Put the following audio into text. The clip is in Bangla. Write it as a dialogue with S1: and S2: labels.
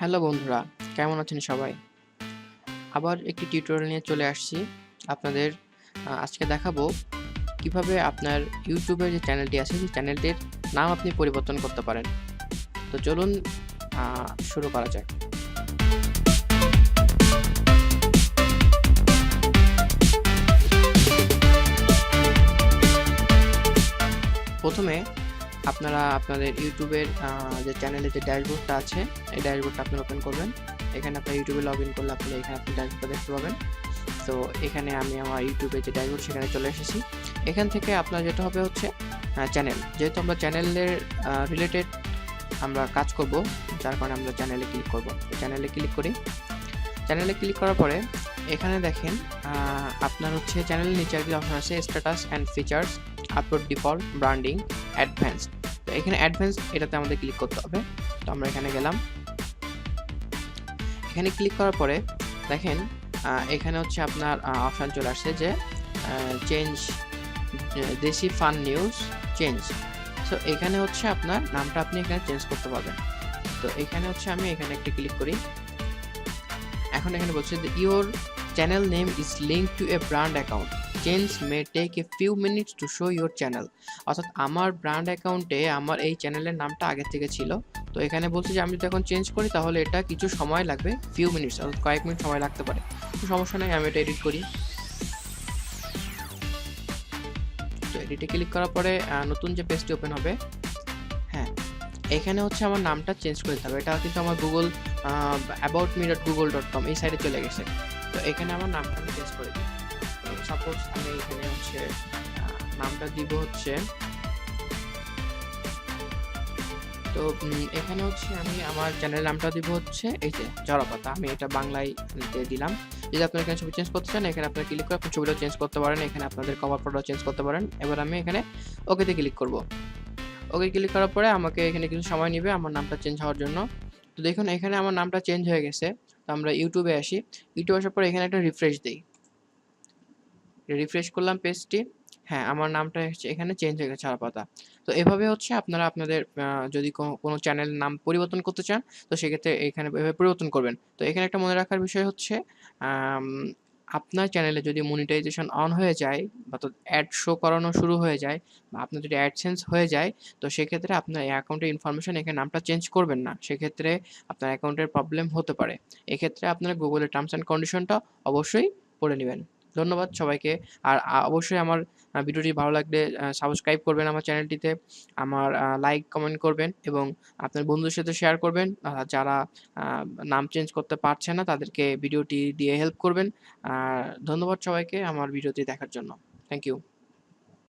S1: হ্যালো বন্ধুরা, কেমন আছেন সবাই? আবার একটি টিউটোরিয়াল নিয়ে চলে আসছি। আপনাদের আজকে দেখাবো কিভাবে আপনার YouTube-এর যে চ্যানেলটি আছে, সেই চ্যানেলটির নাম আপনি পরিবর্তন করতে পারেন। তো চলুন শুরু করা যাক। প্রথমে আপনারা আপনাদের YouTube-এর যে চ্যানেলের যে ড্যাশবোর্ডটা আছে, এই ড্যাশবোর্ডটা আপনারা ওপেন করবেন। এখানে আপনার YouTube-এ লগইন করলে আপনারা এখানে আপনার ড্যাশবোর্ডটা দেখতে পাবেন। তো এখানে আমি আমার YouTube-এর যে ড্যাশবোর্ড সেখানে চলে এসেছি। এখান থেকে আপনার যেটা হবে হচ্ছে চ্যানেল। যেহেতু আমরা চ্যানেলের রিলেটেড আমরা কাজ করব, যার কারণে আমরা চ্যানেলে ক্লিক করব। চ্যানেলে ক্লিক করি। চ্যানেলে ক্লিক করার পরে এখানে দেখেন আপনার হচ্ছে চ্যানেলের নিচে একটা অপশন আছে status and features, upload default, branding, advanced. তো এখানে অ্যাডভান্সড এটাতে আমাদের ক্লিক করতে হবে। তো আমরা এখানে গেলাম। এখানে ক্লিক করার পরে দেখেন এখানে হচ্ছে আপনার অপশন চলে আসছে যে চেঞ্জ দেশি ফান নিউজ চেঞ্জ। সো এখানে হচ্ছে আপনার নামটা আপনি এখানে চেঞ্জ করতে পারবেন। তো এখানে হচ্ছে আমি এখানে একটা ক্লিক করি। এখন এখানে বলছে যে your channel name is link to a brand account, change may take a few minutes to show your channel. অর্থাৎ আমার ব্র্যান্ড অ্যাকাউন্টে আমার এই চ্যানেলের নামটা আগে থেকে ছিল। তো এখানে বলছে যে আমি যদি এখন চেঞ্জ করি তাহলে এটা কিছু সময় লাগবে, ফিউ মিনিটস অর্থাৎ কয়েক মিনিট সময় লাগতে পারে। তো সমস্যা নেই, আমি এটা এডিট করি। তো এডিটে ক্লিক করার পরে নতুন যে পেজটি ওপেন হবে, হ্যাঁ এখানে হচ্ছে আমার নামটা চেঞ্জ করে দিতে হবে। এটা কিন্তু আমার গুগল aboutme.google.com এই সাইডে চলে গেছে। তো এখানে আমার নামটা আমি চেঞ্জ করে দিই। তো সাপোজ আমি এখানে হচ্ছে নামটা দিব হচ্ছে, তো এখানে হচ্ছে আমি আমার চ্যানেলের নামটা দিব হচ্ছে এই যে জড়পাতা। আমি এটা বাংলায় দিয়ে দিলাম। যদি আপনারা এখানে ছবি চেঞ্জ করতে চান, এখানে আপনারা ক্লিক করে আপনার ছবিটা চেঞ্জ করতে পারেন। এখানে আপনাদের কভার ফটোটা চেঞ্জ করতে পারেন। এবার আমি এখানে ওকেতে ক্লিক করব। ওকে ক্লিক করার পরে আমাকে এখানে কিছু সময় নিবে আমার নামটা চেঞ্জ হওয়ার জন্য। তো দেখুন এখানে আমার নামটা চেঞ্জ হয়ে গেছে। তো আমরা YouTube-এ আসি। YouTube আসার পরে এখানে একটা রিফ্রেশ দেই। রিফ্রেশ করলাম পেজটি। হ্যাঁ, আমার নামটা হচ্ছে এখানে চেঞ্জ হয়ে গেছে চারাপাতা। তো এভাবে হচ্ছে আপনারা আপনাদের যদি কোনো চ্যানেলের নাম পরিবর্তন করতে চান, তো সেক্ষেত্রে এখানে এভাবে পরিবর্তন করবেন। তো এখানে একটা মনে রাখার বিষয় হচ্ছে আম আপনার চ্যানেলে যদি মনিটাইজেশন অন হয়ে যায় বা অ্যাড শো করানো শুরু হয়ে যায় বা আপনার যদি অ্যাডসেন্স হয়ে যায়, তো সেক্ষেত্রে আপনার এই অ্যাকাউন্টের ইনফরমেশন এখানে নামটা চেঞ্জ করবেন না। সেক্ষেত্রে আপনার অ্যাকাউন্টের প্রবলেম হতে পারে। এক্ষেত্রে আপনারা গুগলের টার্মস অ্যান্ড কন্ডিশনটা অবশ্যই পড়ে নিবেন। ধন্যবাদ সবাইকে। আর অবশ্যই আমার ভিডিওটি ভালো লাগলে সাবস্ক্রাইব করবেন আমার চ্যানেলটিতে। আমার লাইক, কমেন্ট করবেন এবং আপনার বন্ধুদের সাথে শেয়ার করবেন। যারা নাম চেঞ্জ করতে পারছে না তাদেরকে ভিডিওটি দিয়ে হেল্প করবেন। ধন্যবাদ সবাইকে আমার ভিডিওটি দেখার জন্য। Thank you.